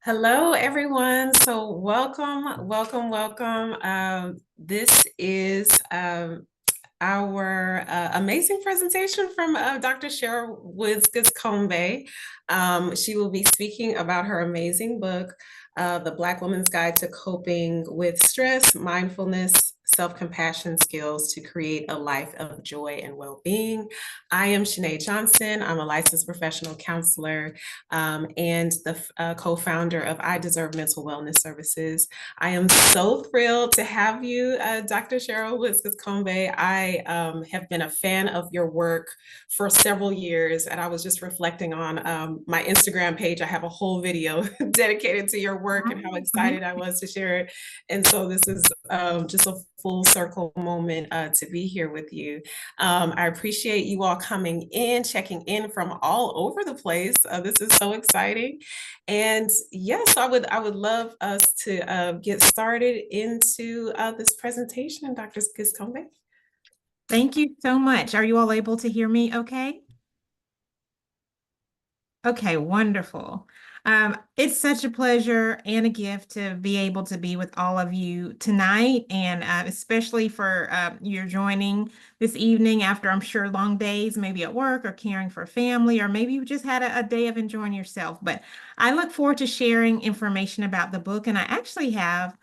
Hello, everyone. So welcome, welcome, welcome. This is our amazing presentation from Dr. Cheryl Woods Giscombé. She will be speaking about her amazing book, The Black Woman's Guide to Coping with Stress, Mindfulness, Self-Compassion Skills to Create a Life of Joy and Well-Being. I am Shenee Johnson. I'm a licensed professional counselor and the co-founder of I Deserve Mental Wellness Services. I am so thrilled to have you, Dr. Cheryl Woods Giscombé. I have been a fan of your work for several years, and I was just reflecting on my Instagram page. I have a whole video dedicated to your work and how excited I was to share it. And so this is just a full circle moment to be here with you. I appreciate you all coming in, checking in from all over the place. This is so exciting. And yes, I would love us to get started into this presentation, Dr. Giscombé. Thank you so much. Are you all able to hear me okay? Okay, wonderful. It's such a pleasure and a gift to be able to be with all of you tonight, and especially for your joining this evening after, I'm sure, long days, maybe at work or caring for family, or maybe you just had a day of enjoying yourself. But I look forward to sharing information about the book, and I actually have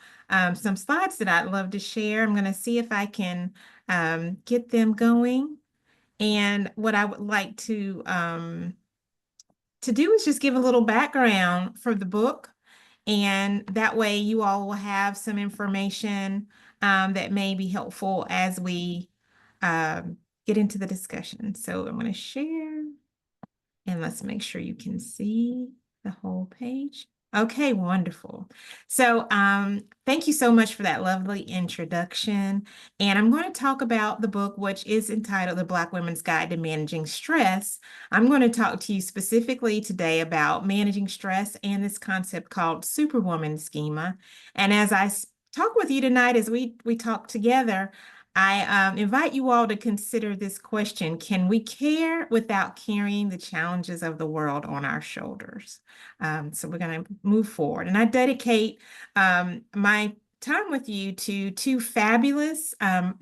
some slides that I'd love to share. I'm going to see if I can get them going. And what I would like to do is just give a little background for the book, and that way you all will have some information that may be helpful as we get into the discussion. So I'm going to share, and let's make sure you can see the whole page. Okay, wonderful. So thank you so much for that lovely introduction. And I'm going to talk about the book, which is entitled The Black Women's Guide to Managing Stress. I'm going to talk to you specifically today about managing stress and this concept called superwoman schema. And as I talk with you tonight, as we talk together, I invite you all to consider this question: can we care without carrying the challenges of the world on our shoulders? So we're going to move forward. And I dedicate my time with you to two fabulous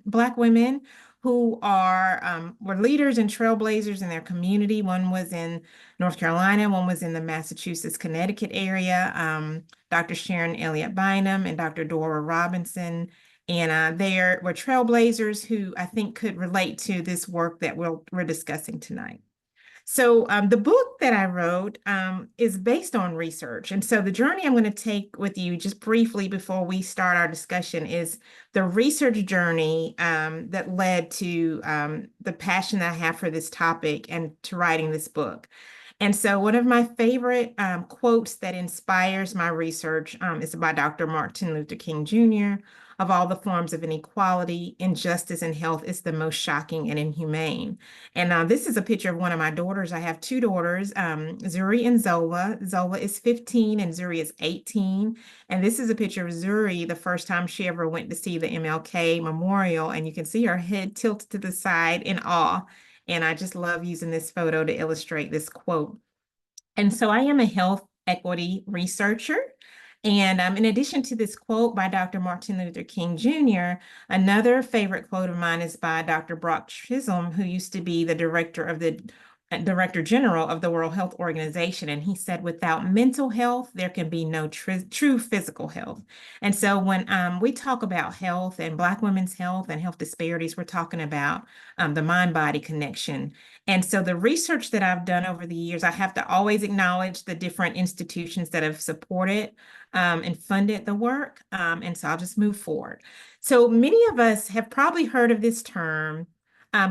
Black women who were leaders and trailblazers in their community. One was in North Carolina, one was in the Massachusetts, Connecticut area. Dr. Sharon Elliott Bynum and Dr. Dora Robinson. And they were trailblazers who I think could relate to this work that we're discussing tonight. So the book that I wrote is based on research. And so the journey I'm going to take with you just briefly before we start our discussion is the research journey that led to the passion that I have for this topic and to writing this book. And so one of my favorite quotes that inspires my research is by Dr. Martin Luther King Jr. Of all the forms of inequality, injustice, and health is the most shocking and inhumane. And this is a picture of one of my daughters. I have two daughters, Zuri and Zola. Zola is 15 and Zuri is 18. And this is a picture of Zuri the first time she ever went to see the MLK Memorial. And you can see her head tilted to the side in awe. And I just love using this photo to illustrate this quote. And so I am a health equity researcher. And in addition to this quote by Dr. Martin Luther King Jr., another favorite quote of mine is by Dr. Brock Chisholm, who used to be the Director General of the World Health Organization. And he said, without mental health, there can be no true physical health. And so when we talk about health and Black women's health and health disparities, we're talking about the mind-body connection. And so the research that I've done over the years, I have to always acknowledge the different institutions that have supported and funded the work. And so I'll just move forward. So many of us have probably heard of this term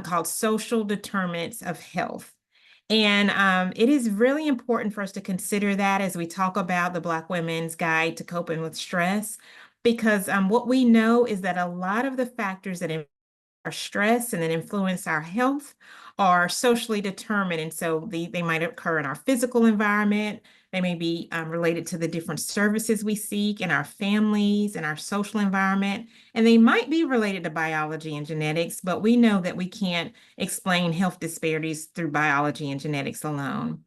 called social determinants of health. And it is really important for us to consider that as we talk about the Black Women's Guide to Coping with Stress, because what we know is that a lot of the factors that our stress and that influence our health are socially determined. And so they might occur in our physical environment. They may be related to the different services we seek in our families and our social environment. And they might be related to biology and genetics, but we know that we can't explain health disparities through biology and genetics alone.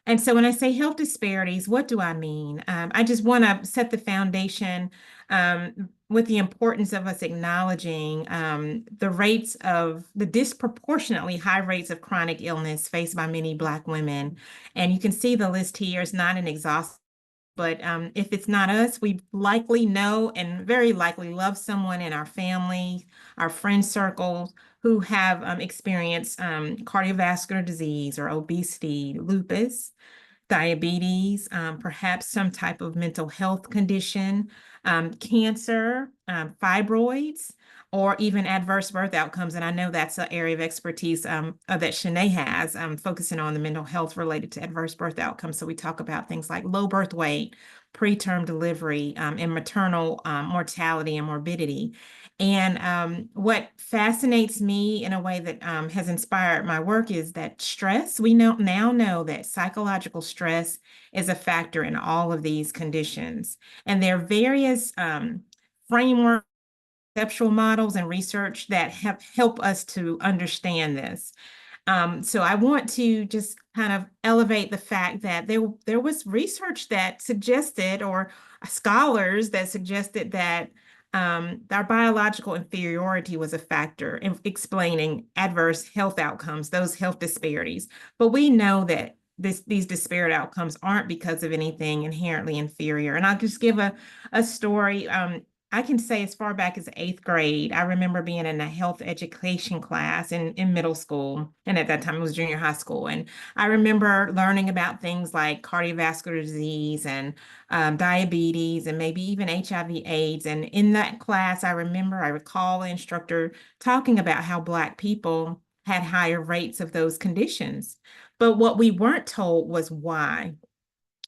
And so when I say health disparities, what do I mean? I just want to set the foundation with the importance of us acknowledging the disproportionately high rates of chronic illness faced by many Black women. And you can see the list here is not an exhaustive, but if it's not us, we likely know and very likely love someone in our family, our friend circles who have experienced cardiovascular disease or obesity, lupus, diabetes, perhaps some type of mental health condition, cancer, fibroids, or even adverse birth outcomes. And I know that's an area of expertise that Shenee has, focusing on the mental health related to adverse birth outcomes. So we talk about things like low birth weight, preterm delivery, and maternal mortality and morbidity. And what fascinates me in a way that has inspired my work is that stress, we now know that psychological stress is a factor in all of these conditions. And there are various frameworks, conceptual models, and research that help us to understand this. So I want to just kind of elevate the fact that there was research that suggested, or scholars that suggested that our biological inferiority was a factor in explaining adverse health outcomes, those health disparities. But we know that these disparate outcomes aren't because of anything inherently inferior. And I'll just give a story. I can say as far back as 8th grade, I remember being in a health education class in middle school. And at that time, it was junior high school. And I remember learning about things like cardiovascular disease and diabetes and maybe even HIV/AIDS. And in that class, I recall the instructor talking about how Black people had higher rates of those conditions. But what we weren't told was why.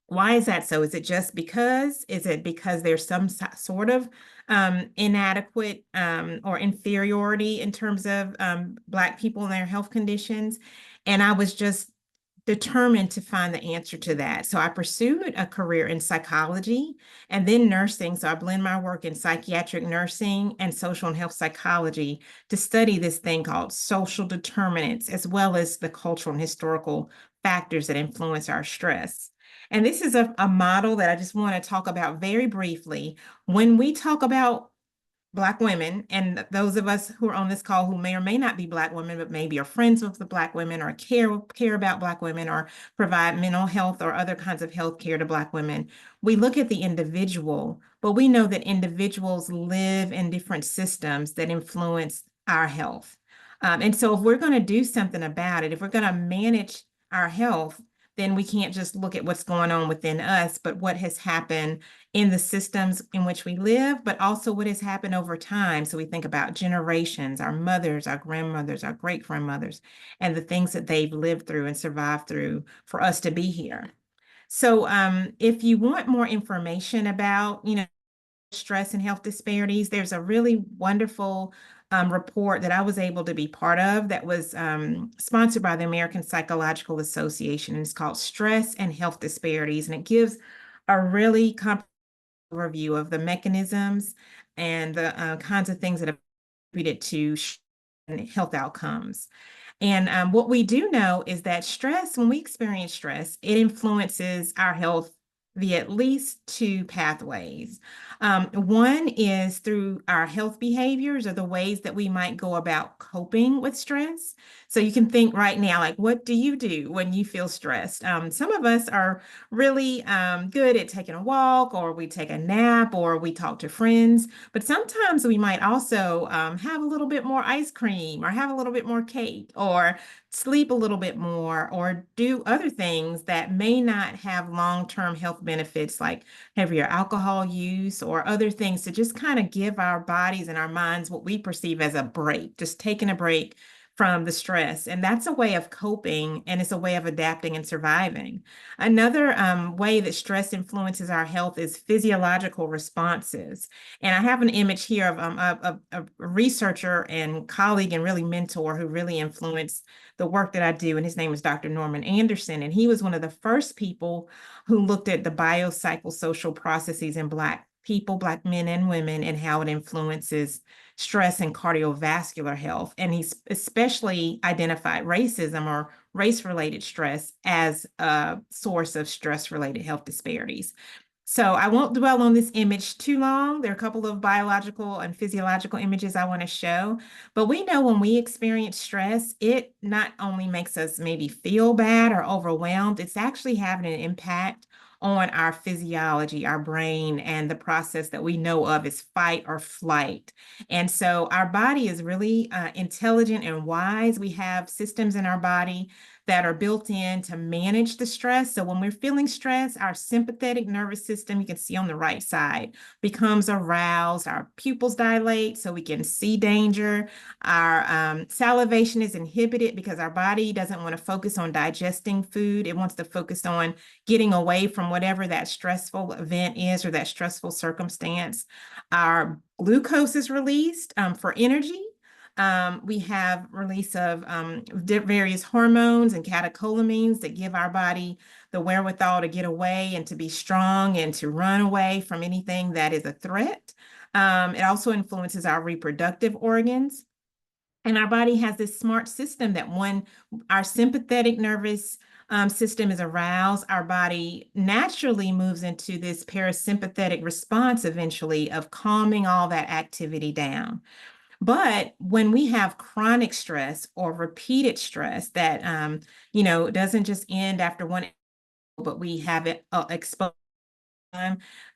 Why is that so? Is it just because? Is it because there's some sort of inadequate or inferiority in terms of Black people and their health conditions? And I was just determined to find the answer to that. So I pursued a career in psychology and then nursing. So I blend my work in psychiatric nursing and social and health psychology to study this thing called social determinants, as well as the cultural and historical factors that influence our stress. And this is a model that I just want to talk about very briefly. When we talk about Black women, and those of us who are on this call who may or may not be Black women, but maybe are friends with the Black women or care about Black women or provide mental health or other kinds of health care to Black women, we look at the individual, but we know that individuals live in different systems that influence our health. And so if we're going to do something about it, if we're going to manage our health, then we can't just look at what's going on within us, but what has happened in the systems in which we live, but also what has happened over time. So we think about generations, our mothers, our grandmothers, our great grandmothers, and the things that they've lived through and survived through for us to be here. So if you want more information about, stress and health disparities, there's a really wonderful report that I was able to be part of that was sponsored by the American Psychological Association. And it's called Stress and Health Disparities. And it gives a really comprehensive review of the mechanisms and the kinds of things that have contributed to health outcomes. And what we do know is that stress, when we experience stress, it influences our health via at least two pathways. One is through our health behaviors or the ways that we might go about coping with stress. So you can think right now, like, what do you do when you feel stressed? Some of us are really good at taking a walk, or we take a nap, or we talk to friends. But sometimes we might also have a little bit more ice cream, or have a little bit more cake, or sleep a little bit more, or do other things that may not have long-term health benefits, like heavier alcohol use or other things, to just kind of give our bodies and our minds what we perceive as a break, just taking a break from the stress. And that's a way of coping, and it's a way of adapting and surviving. Another way that stress influences our health is physiological responses. And I have an image here of a researcher and colleague and really mentor who really influenced the work that I do. And his name is Dr. Norman Anderson. And he was one of the first people who looked at the biopsychosocial processes in Black people, Black men and women, and how it influences stress and cardiovascular health. And he's especially identified racism or race-related stress as a source of stress-related health disparities. So I won't dwell on this image too long. There are a couple of biological and physiological images I want to show, but we know when we experience stress, it not only makes us maybe feel bad or overwhelmed, it's actually having an impact on our physiology, our brain, and the process that we know of as fight or flight. And so our body is really intelligent and wise. We have systems in our body that are built in to manage the stress. So when we're feeling stress, our sympathetic nervous system, you can see on the right side, becomes aroused. Our pupils dilate so we can see danger. Our salivation is inhibited because our body doesn't want to focus on digesting food. It wants to focus on getting away from whatever that stressful event is or that stressful circumstance. Our glucose is released for energy. We have release of various hormones and catecholamines that give our body the wherewithal to get away and to be strong and to run away from anything that is a threat. It also influences our reproductive organs. And our body has this smart system that when our sympathetic nervous system is aroused, our body naturally moves into this parasympathetic response eventually of calming all that activity down. But when we have chronic stress or repeated stress that, doesn't just end after one, but we have it exposed,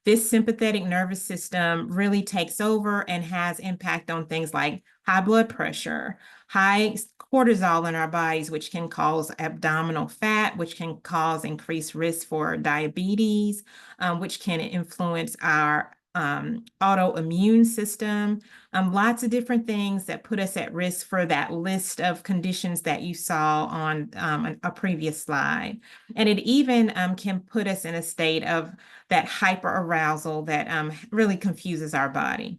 this sympathetic nervous system really takes over and has impact on things like high blood pressure, high cortisol in our bodies, which can cause abdominal fat, which can cause increased risk for diabetes, which can influence our autoimmune system, lots of different things that put us at risk for that list of conditions that you saw on a previous slide. And it even can put us in a state of that hyperarousal that really confuses our body.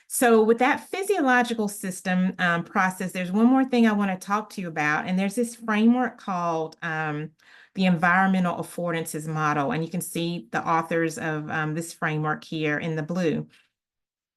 So with that physiological system process, there's one more thing I want to talk to you about, and there's this framework called the environmental affordances model, and you can see the authors of this framework here in the blue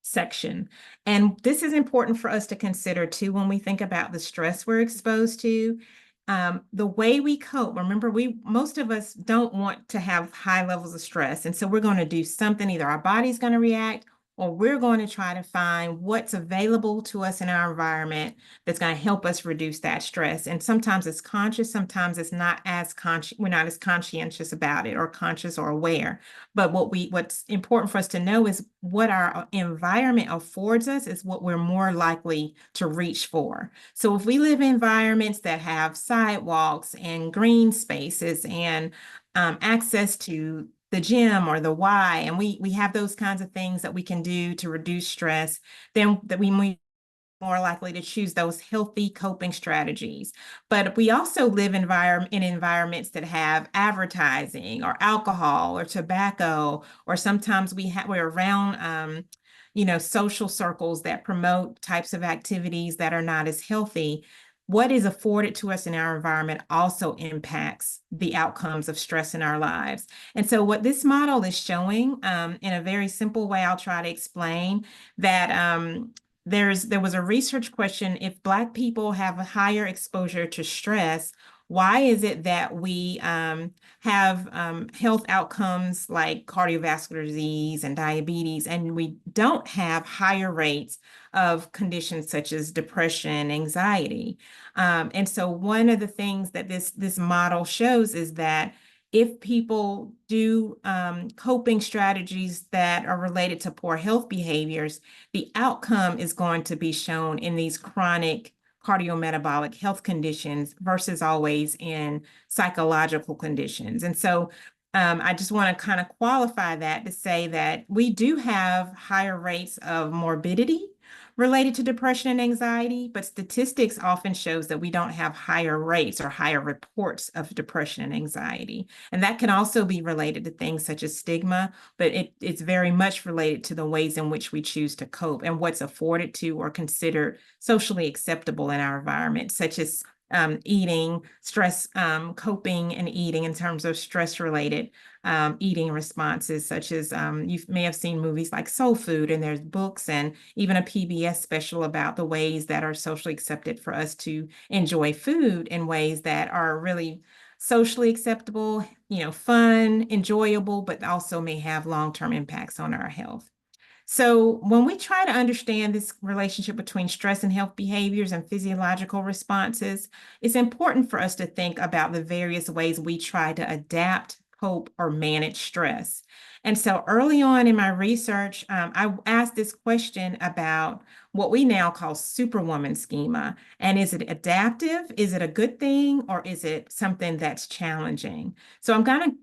section. And this is important for us to consider too when we think about the stress we're exposed to. The way we cope, remember, most of us don't want to have high levels of stress. And so we're going to do something, either our body's going to react or we're going to try to find what's available to us in our environment that's going to help us reduce that stress. And sometimes it's conscious, sometimes it's not as conscious, we're not as conscientious about it or conscious or aware. But what's important for us to know is what our environment affords us is what we're more likely to reach for. So if we live in environments that have sidewalks and green spaces and access to the gym or the Y, and we have those kinds of things that we can do to reduce stress, then that we more likely to choose those healthy coping strategies. But we also live in environments that have advertising or alcohol or tobacco, or sometimes we're around social circles that promote types of activities that are not as healthy. What is afforded to us in our environment also impacts the outcomes of stress in our lives. And so what this model is showing, in a very simple way, I'll try to explain that there was a research question: if Black people have a higher exposure to stress, why is it that we have health outcomes like cardiovascular disease and diabetes, and we don't have higher rates of conditions such as depression, anxiety? And so one of the things that this model shows is that if people do coping strategies that are related to poor health behaviors, the outcome is going to be shown in these chronic cardiometabolic health conditions versus always in psychological conditions. And so I just want to kind of qualify that to say that we do have higher rates of morbidity related to depression and anxiety, but statistics often shows that we don't have higher rates or higher reports of depression and anxiety. And that can also be related to things such as stigma, but it's very much related to the ways in which we choose to cope and what's afforded to or considered socially acceptable in our environment, such as eating, stress, coping and eating in terms of stress-related eating responses, such as you may have seen movies like Soul Food, and there's books and even a PBS special about the ways that are socially accepted for us to enjoy food in ways that are really socially acceptable, fun, enjoyable, but also may have long-term impacts on our health. So when we try to understand this relationship between stress and health behaviors and physiological responses, it's important for us to think about the various ways we try to adapt, cope, or manage stress. And so early on in my research, I asked this question about what we now call superwoman schema. And is it adaptive? Is it a good thing? Or is it something that's challenging? So I'm going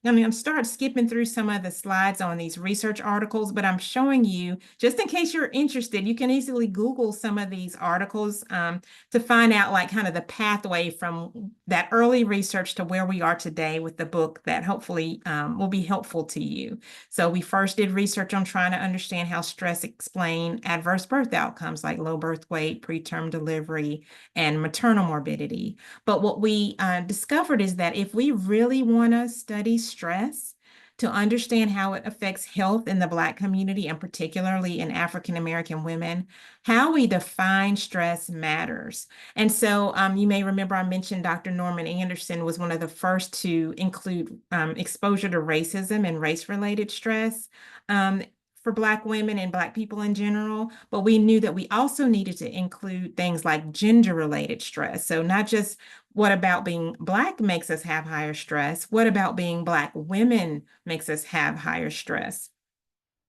to start skipping through some of the slides on these research articles, but I'm showing you, just in case you're interested, you can easily Google some of these articles to find out like kind of the pathway from that early research to where we are today with the book that hopefully will be helpful to you. So we first did research on trying to understand how stress explain adverse birth outcomes like low birth weight, preterm delivery, and maternal morbidity. But what we discovered is that if we really want to study stress to understand how it affects health in the Black community, and particularly in African American women, how we define stress matters. And so you may remember I mentioned Dr. Norman Anderson was one of the first to include exposure to racism and race-related stress for Black women and Black people in general, but we knew that we also needed to include things like gender-related stress. So not just what about being Black makes us have higher stress, what about being Black women makes us have higher stress?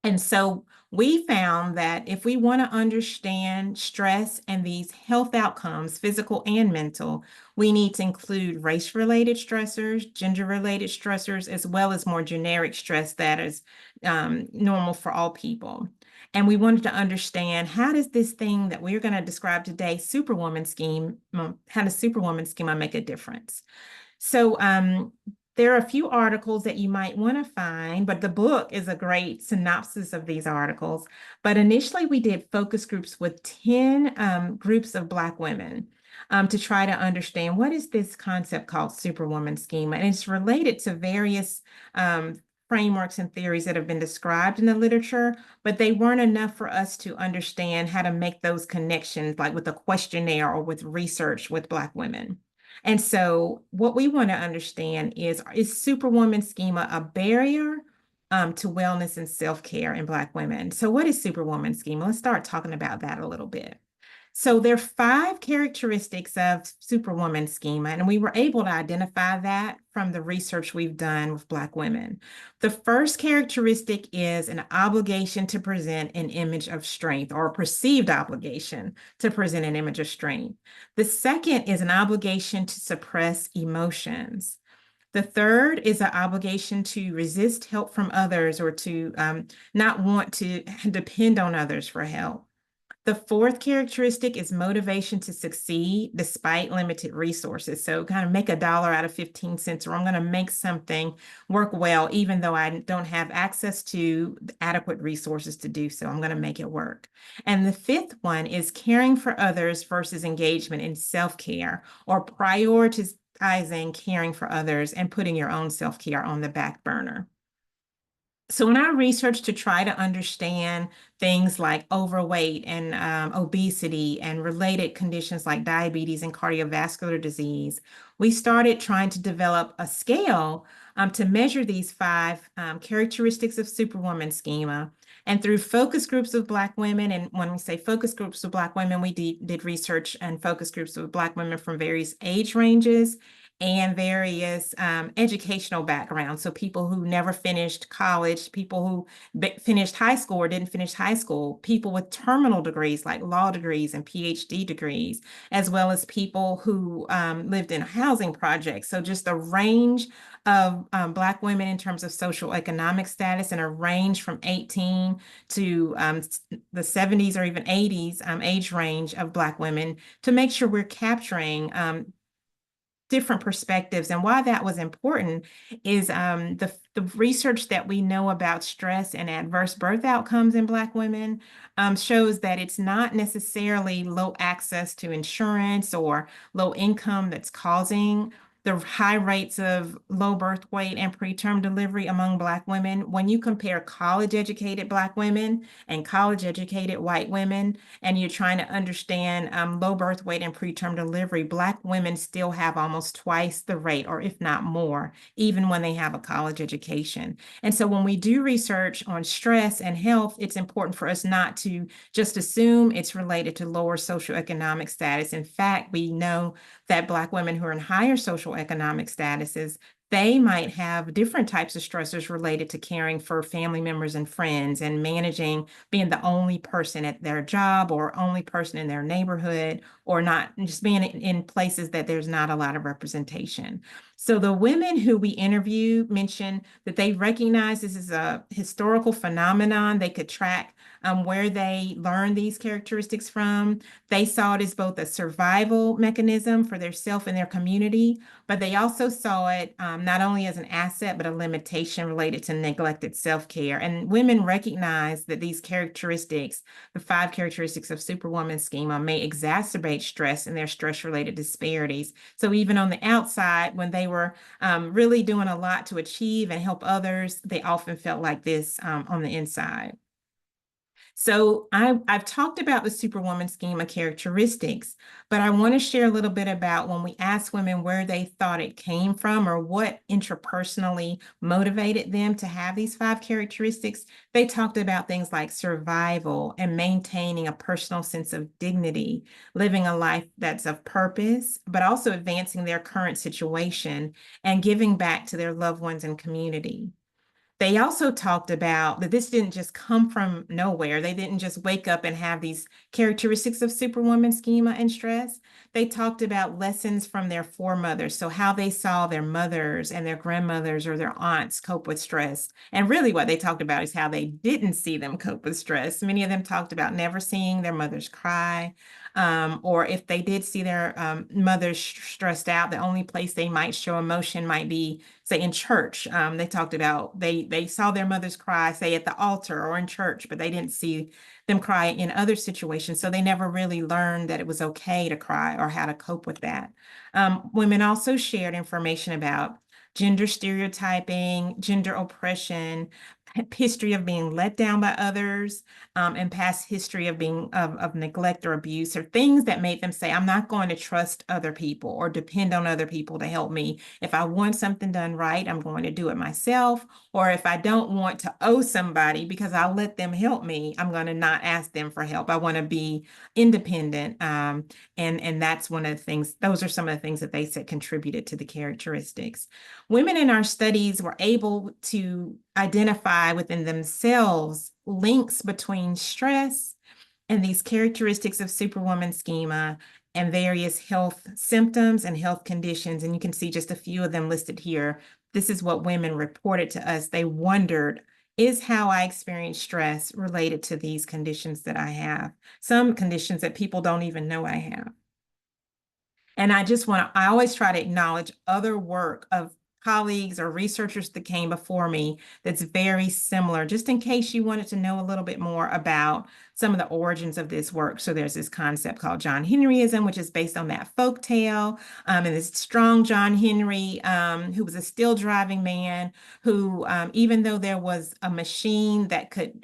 And so we found that if we want to understand stress and these health outcomes, physical and mental, we need to include race-related stressors, gender-related stressors, as well as more generic stress that is normal for all people. And we wanted to understand, how does this thing that we're going to describe today, superwoman scheme, how does superwoman schema make a difference? So there are a few articles that you might want to find, but the book is a great synopsis of these articles. But initially, we did focus groups with 10 groups of Black women to try to understand what is this concept called superwoman schema. And it's related to various frameworks and theories that have been described in the literature, but they weren't enough for us to understand how to make those connections, like with a questionnaire or with research with Black women. And so what we want to understand is Superwoman schema a barrier to wellness and self-care in Black women? So what is Superwoman schema? Let's start talking about that a little bit. So there are 5 characteristics of Superwoman schema, and we were able to identify that from the research we've done with Black women. The first characteristic is an obligation to present an image of strength, or a perceived obligation to present an image of strength. The second is an obligation to suppress emotions. The third is an obligation to resist help from others, or to not want to depend on others for help. The fourth characteristic is motivation to succeed despite limited resources. So kind of make a dollar out of 15 cents, or I'm going to make something work well, even though I don't have access to adequate resources to do so. I'm going to make it work. And the fifth one is caring for others versus engagement in self-care, or prioritizing caring for others and putting your own self-care on the back burner. So in our research to try to understand things like overweight and obesity and related conditions like diabetes and cardiovascular disease, we started trying to develop a scale to measure these 5 characteristics of Superwoman schema. And through focus groups of Black women, and when we say focus groups of Black women, we did research and focus groups of Black women from various age ranges and various educational backgrounds. So people who never finished college, people who finished high school or didn't finish high school, people with terminal degrees like law degrees and PhD degrees, as well as people who lived in housing projects. So just a range of Black women in terms of social economic status, and a range from 18 to the 70s or even 80s age range of Black women, to make sure we're capturing different perspectives. And why that was important is the research that we know about stress and adverse birth outcomes in Black women shows that it's not necessarily low access to insurance or low income that's causing the high rates of low birth weight and preterm delivery among Black women. When you compare college-educated Black women and college-educated white women, and you're trying to understand low birth weight and preterm delivery, Black women still have almost twice the rate, or if not more, even when they have a college education. And so when we do research on stress and health, it's important for us not to just assume it's related to lower socioeconomic status. In fact, we know that Black women who are in higher social economic statuses, they might have different types of stressors related to caring for family members and friends, and managing being the only person at their job or only person in their neighborhood, or not just being in places that there's not a lot of representation. So the women who we interviewed mentioned that they recognize this is a historical phenomenon. They could track where they learned these characteristics from. They saw it as both a survival mechanism for their self and their community, but they also saw it not only as an asset, but a limitation related to neglected self-care. And women recognize that these characteristics, the 5 characteristics of Superwoman schema, may exacerbate stress and their stress-related disparities. So even on the outside, when they were really doing a lot to achieve and help others, they often felt like this on the inside. So I've talked about the Superwoman schema characteristics, but I want to share a little bit about when we asked women where they thought it came from, or what interpersonally motivated them to have these 5 characteristics. They talked about things like survival and maintaining a personal sense of dignity, living a life that's of purpose, but also advancing their current situation and giving back to their loved ones and community. They also talked about that this didn't just come from nowhere. They didn't just wake up and have these characteristics of Superwoman schema and stress. They talked about lessons from their foremothers, so how they saw their mothers and their grandmothers or their aunts cope with stress. And really what they talked about is how they didn't see them cope with stress. Many of them talked about never seeing their mothers cry, or if they did see their mothers stressed out, the only place they might show emotion might be, say, in church. They talked about they saw their mothers cry, say, at the altar or in church, but they didn't see them cry in other situations. So they never really learned that it was okay to cry or how to cope with that. Women also shared information about gender stereotyping, gender oppression, history of being let down by others, and past history of being of neglect or abuse, or things that made them say, I'm not going to trust other people or depend on other people to help me. If I want something done right, I'm going to do it myself. Or if I don't want to owe somebody because I'll let them help me, I'm going to not ask them for help. I want to be independent. And that's one of the things, those are some of the things that they said contributed to the characteristics. Women in our studies were able to identify within themselves links between stress and these characteristics of superwoman schema and various health symptoms and health conditions. And you can see just a few of them listed here. This is what women reported to us. They wondered, is how I experience stress related to these conditions that I have? Some conditions that people don't even know I have. And I always try to acknowledge other work of colleagues or researchers that came before me that's very similar, just in case you wanted to know a little bit more about some of the origins of this work. So there's this concept called John Henryism, which is based on that folk tale. And this strong John Henry, who was a steel driving man, who, even though there was a machine that could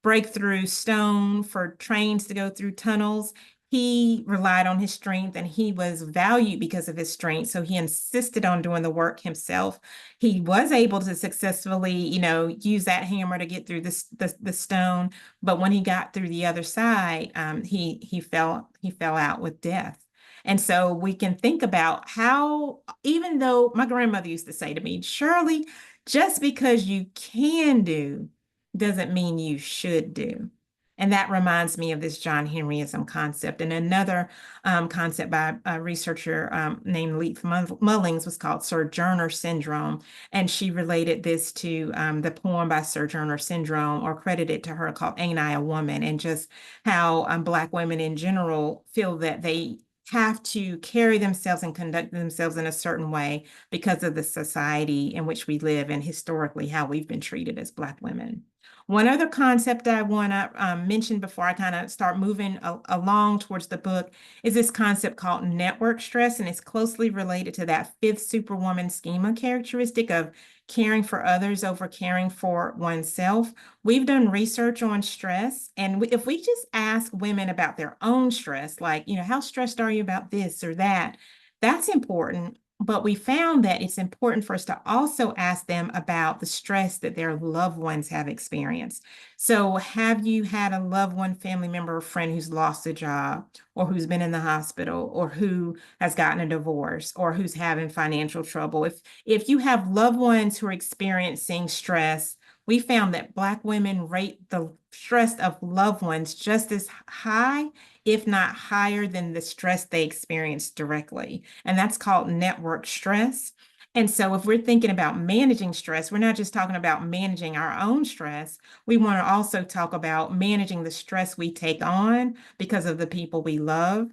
break through stone for trains to go through tunnels, he relied on his strength and he was valued because of his strength. So he insisted on doing the work himself. He was able to successfully, use that hammer to get through the stone. But when he got through the other side, he fell out with death. And so we can think about how, even though my grandmother used to say to me, Shirley, just because you can do doesn't mean you should do. And that reminds me of this John Henryism concept. And another concept by a researcher named Leith Mullings was called Sojourner Syndrome. And she related this to the poem by Sojourner Syndrome, or credited to her, called Ain't I a Woman? And just how Black women in general feel that they have to carry themselves and conduct themselves in a certain way because of the society in which we live and historically how we've been treated as Black women. One other concept I want to mention before I kind of start moving along towards the book is this concept called network stress, and it's closely related to that fifth superwoman schema characteristic of caring for others over caring for oneself. We've done research on stress, and if we just ask women about their own stress, like, how stressed are you about this or that, that's important. But we found that it's important for us to also ask them about the stress that their loved ones have experienced. So have you had a loved one, family member, or friend who's lost a job, or who's been in the hospital, or who has gotten a divorce, or who's having financial trouble? If you have loved ones who are experiencing stress, we found that Black women rate the stress of loved ones just as high, if not higher, than the stress they experience directly. And that's called network stress. And so if we're thinking about managing stress, we're not just talking about managing our own stress. We want to also talk about managing the stress we take on because of the people we love.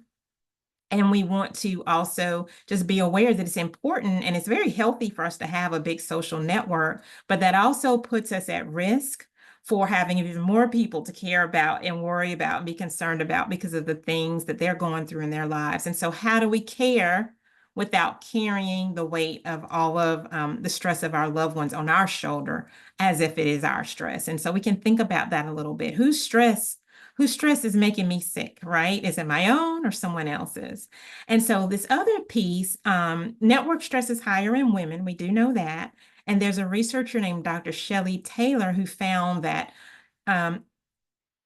And we want to also just be aware that it's important and it's very healthy for us to have a big social network, but that also puts us at risk for having even more people to care about and worry about and be concerned about because of the things that they're going through in their lives. And so how do we care without carrying the weight of all of the stress of our loved ones on our shoulder as if it is our stress? And so we can think about that a little bit. Whose stress is making me sick, right? Is it my own or someone else's? And so this other piece, network stress is higher in women. We do know that. And there's a researcher named Dr. Shelley Taylor who found that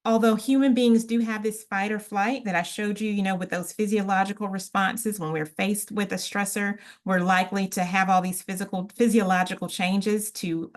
although human beings do have this fight or flight that I showed you, with those physiological responses, when we're faced with a stressor, we're likely to have all these physiological changes to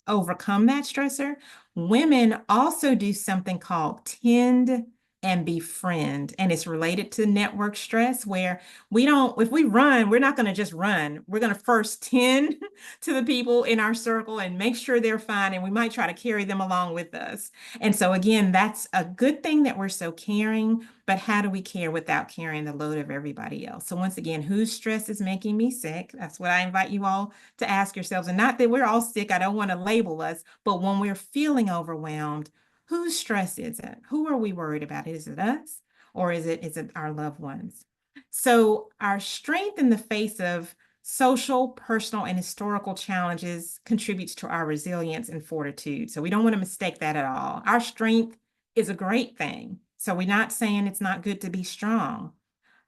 overcome that stressor. Women also do something called tend and befriend, and it's related to network stress, where if we run, we're not going to just run. We're going to first tend to the people in our circle and make sure they're fine, and we might try to carry them along with us. And so again, that's a good thing that we're so caring, but how do we care without carrying the load of everybody else? So once again, whose stress is making me sick? That's what I invite you all to ask yourselves. And not that we're all sick, I don't want to label us, but when we're feeling overwhelmed, whose stress is it? Who are we worried about? Is it us, or is it our loved ones? So our strength in the face of social, personal, and historical challenges contributes to our resilience and fortitude. So we don't want to mistake that at all. Our strength is a great thing. So we're not saying it's not good to be strong.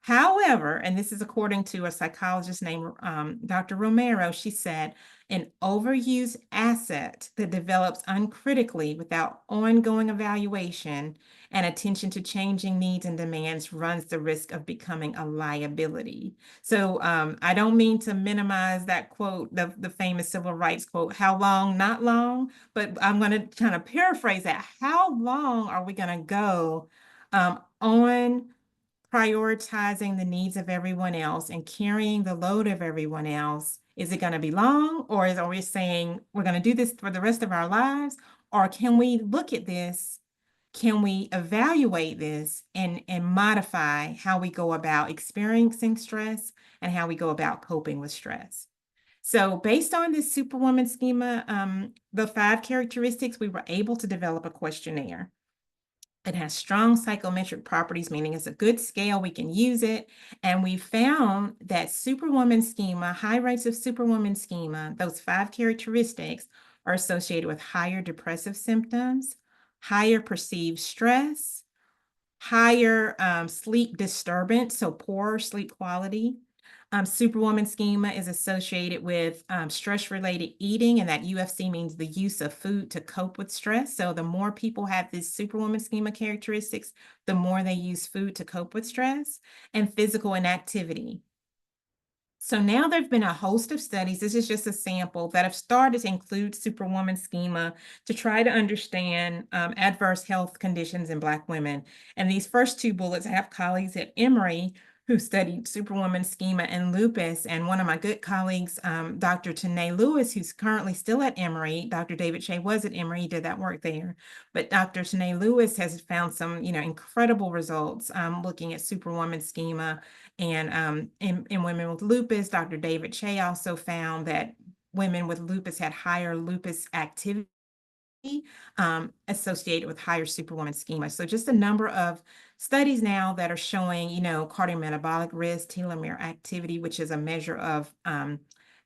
However, and this is according to a psychologist named Dr. Romero, she said, an overused asset that develops uncritically without ongoing evaluation and attention to changing needs and demands runs the risk of becoming a liability. So I don't mean to minimize that quote, the famous civil rights quote, how long, not long, but I'm going to kind of paraphrase that. How long are we going to go on prioritizing the needs of everyone else and carrying the load of everyone else? Is it going to be long, or are we saying we're going to do this for the rest of our lives? Or can we look at this? Can we evaluate this and modify how we go about experiencing stress and how we go about coping with stress? So based on this Superwoman schema, the 5 characteristics, we were able to develop a questionnaire. It has strong psychometric properties, meaning it's a good scale, we can use it. And we found that Superwoman schema, high rates of Superwoman schema, those 5 characteristics are associated with higher depressive symptoms, higher perceived stress, higher sleep disturbance, so poorer sleep quality. Superwoman schema is associated with stress-related eating, and that UFC means the use of food to cope with stress. So the more people have this Superwoman schema characteristics, the more they use food to cope with stress, and physical inactivity. So now there've been a host of studies, this is just a sample, that have started to include Superwoman schema to try to understand adverse health conditions in Black women. And these first 2 bullets, I have colleagues at Emory who studied Superwoman schema and lupus. And one of my good colleagues, Dr. Shenee Lewis, who's currently still at Emory, Dr. David Shea was at Emory, he did that work there. But Dr. Shenee Lewis has found some, incredible results looking at Superwoman schema. And in women with lupus, Dr. David Shea also found that women with lupus had higher lupus activity associated with higher Superwoman schema. So just a number of studies now that are showing, cardiometabolic risk, telomere activity, which is a measure of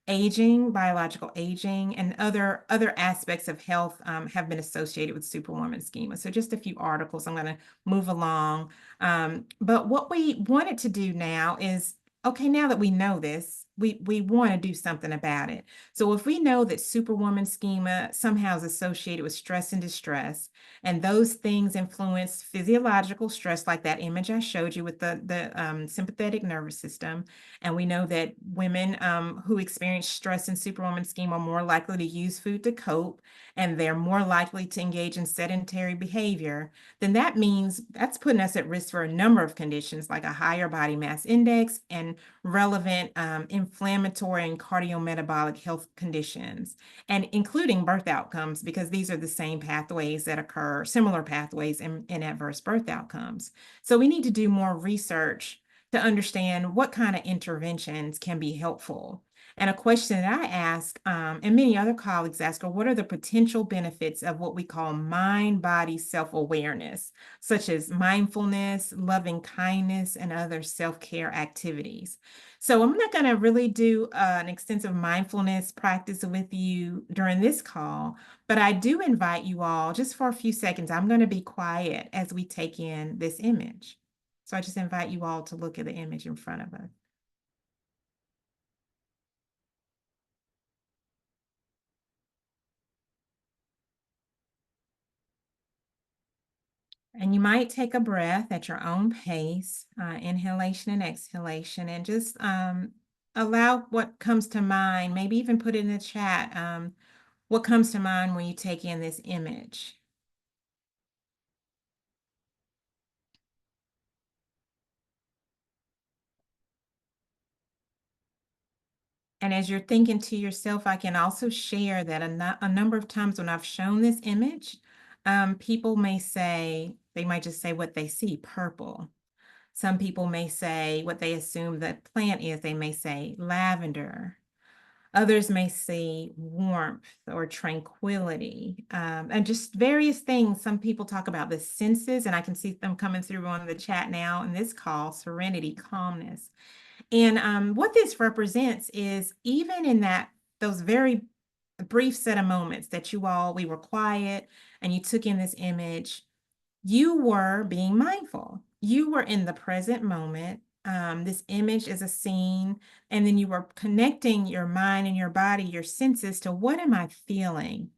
aging, biological aging, and other aspects of health have been associated with Superwoman schema. So just a few articles. I'm going to move along. But what we wanted to do now is, okay, now that we know this, we want to do something about it. So if we know that Superwoman schema somehow is associated with stress and distress, and those things influence physiological stress, like that image I showed you with the sympathetic nervous system, and we know that women who experience stress in Superwoman schema are more likely to use food to cope, and they're more likely to engage in sedentary behavior, then that means that's putting us at risk for a number of conditions like a higher body mass index and relevant inflammatory and cardiometabolic health conditions, and including birth outcomes, because these are the same pathways that occur, similar pathways in adverse birth outcomes. So we need to do more research to understand what kind of interventions can be helpful. And a question that I ask, and many other colleagues ask, are what are the potential benefits of what we call mind-body self-awareness, such as mindfulness, loving kindness, and other self-care activities? So I'm not going to really do an extensive mindfulness practice with you during this call, but I do invite you all, just for a few seconds, I'm going to be quiet as we take in this image. So I just invite you all to look at the image in front of us. And you might take a breath at your own pace, inhalation and exhalation, and just allow what comes to mind, maybe even put it in the chat, what comes to mind when you take in this image. And as you're thinking to yourself, I can also share that a number of times when I've shown this image, people may say, they might just say what they see, purple. Some people may say what they assume the plant is. They may say lavender. Others may say warmth or tranquility, and just various things. Some people talk about the senses, and I can see them coming through on the chat now in this call, serenity, calmness. And what this represents is even in those very brief set of moments that we were quiet and you took in this image, you were being mindful. You were in the present moment. This image is a scene, and then you were connecting your mind and your body, your senses to what am I feeling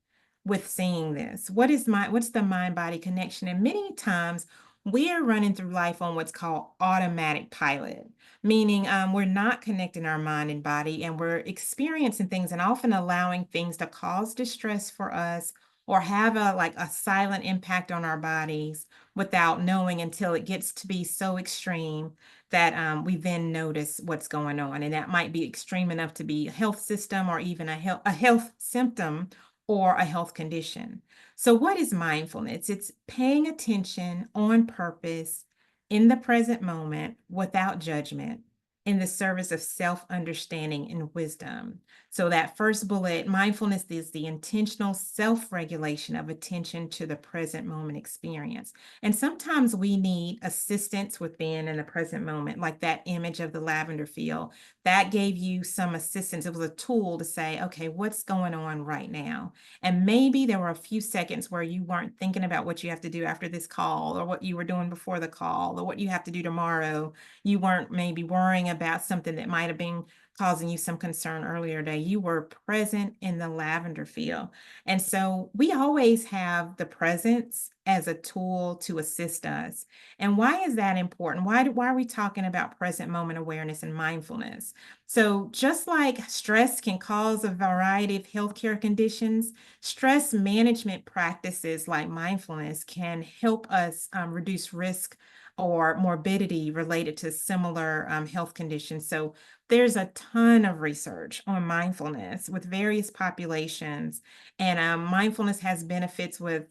with seeing this? What's the mind body connection? And many times we are running through life on what's called automatic pilot, meaning we're not connecting our mind and body, and we're experiencing things and often allowing things to cause distress for us or have a silent impact on our bodies without knowing until it gets to be so extreme that we then notice what's going on. And that might be extreme enough to be a health system or even a health symptom or a health condition. So what is mindfulness? It's paying attention on purpose in the present moment without judgment in the service of self-understanding and wisdom. So that first bullet, mindfulness is the intentional self-regulation of attention to the present moment experience. And sometimes we need assistance with being in the present moment, like that image of the lavender field. That gave you some assistance. It was a tool to say, okay, what's going on right now? And maybe there were a few seconds where you weren't thinking about what you have to do after this call or what you were doing before the call or what you have to do tomorrow. You weren't maybe worrying about something that might have been causing you some concern earlier today. You were present in the lavender field. And so we always have the presence as a tool to assist us. And why is that important? Why are we talking about present moment awareness and mindfulness? So just like stress can cause a variety of healthcare conditions, stress management practices like mindfulness can help us reduce risk or morbidity related to similar health conditions. So there's a ton of research on mindfulness with various populations, and mindfulness has benefits with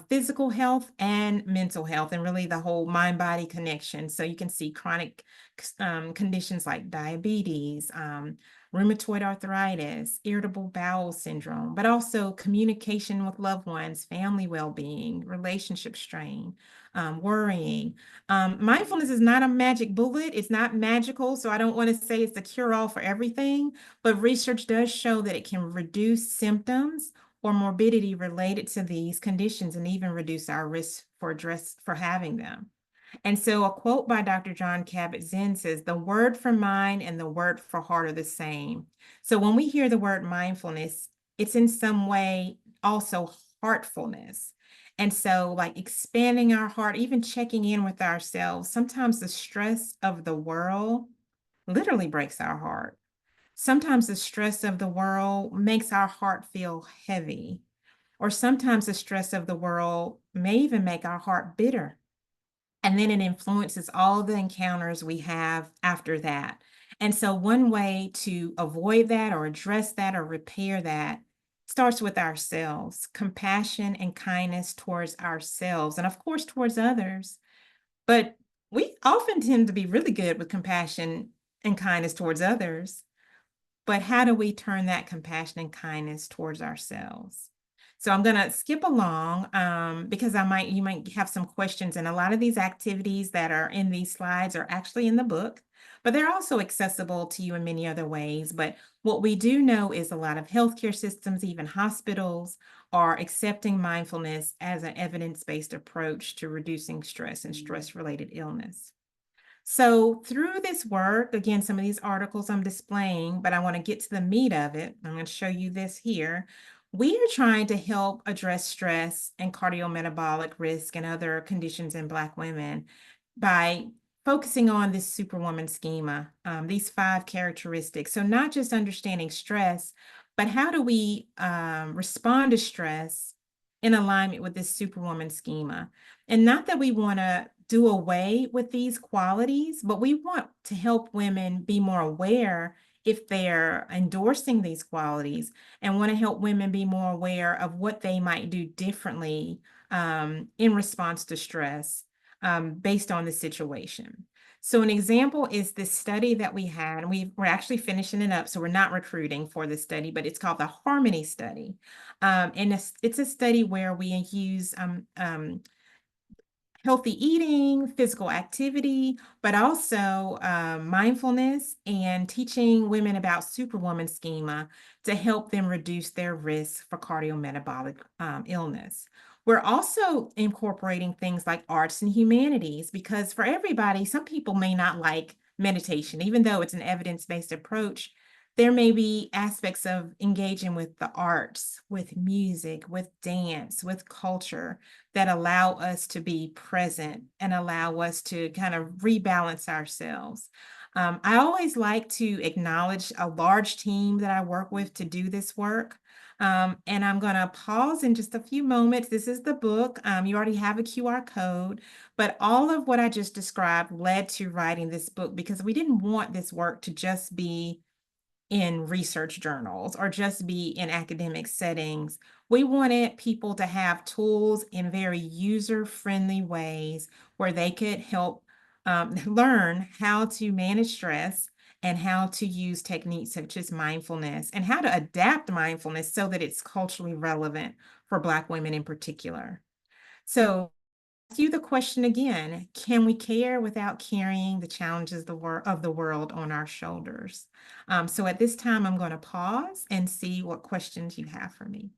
physical health and mental health, and really the whole mind-body connection. So you can see chronic conditions like diabetes, rheumatoid arthritis, irritable bowel syndrome, but also communication with loved ones, family well-being, relationship strain, worrying. Mindfulness is not a magic bullet. It's not magical. So I don't want to say it's the cure-all for everything, but research does show that it can reduce symptoms or morbidity related to these conditions and even reduce our risk for having them. And so a quote by Dr. John Kabat-Zinn says, the word for mind and the word for heart are the same. So when we hear the word mindfulness, it's in some way also heartfulness. And so like expanding our heart, even checking in with ourselves, sometimes the stress of the world literally breaks our heart. Sometimes the stress of the world makes our heart feel heavy, or sometimes the stress of the world may even make our heart bitter. And then it influences all the encounters we have after that. And so one way to avoid that or address that or repair that starts with ourselves, compassion and kindness towards ourselves, and of course towards others. But we often tend to be really good with compassion and kindness towards others. But how do we turn that compassion and kindness towards ourselves? So I'm going to skip along because you might have some questions. And a lot of these activities that are in these slides are actually in the book, but they're also accessible to you in many other ways. But what we do know is a lot of healthcare systems, even hospitals, are accepting mindfulness as an evidence-based approach to reducing stress and stress-related illness. So through this work, again, some of these articles I'm displaying, but I want to get to the meat of it. I'm going to show you this here. We are trying to help address stress and cardiometabolic risk and other conditions in Black women by focusing on this superwoman schema, these 5 characteristics. So not just understanding stress, but how do we respond to stress in alignment with this superwoman schema? And not that we want to do away with these qualities, but we want to help women be more aware if they're endorsing these qualities, and want to help women be more aware of what they might do differently in response to stress based on the situation. So an example is this study that we had, and we're actually finishing it up, so we're not recruiting for this study, but it's called the Harmony Study. And it's a study where we use healthy eating, physical activity, but also mindfulness and teaching women about superwoman schema to help them reduce their risk for cardiometabolic illness. We're also incorporating things like arts and humanities because for everybody, some people may not like meditation, even though it's an evidence-based approach. There may be aspects of engaging with the arts, with music, with dance, with culture that allow us to be present and allow us to kind of rebalance ourselves. I always like to acknowledge a large team that I work with to do this work. And I'm going to pause in just a few moments. This is the book. You already have a QR code, but all of what I just described led to writing this book because we didn't want this work to just be in research journals or just be in academic settings. We wanted people to have tools in very user-friendly ways where they could help learn how to manage stress and how to use techniques such as mindfulness and how to adapt mindfulness so that it's culturally relevant for Black women in particular. So ask you the question again, can we care without carrying the challenges of the world on our shoulders? So at this time, I'm going to pause and see what questions you have for me.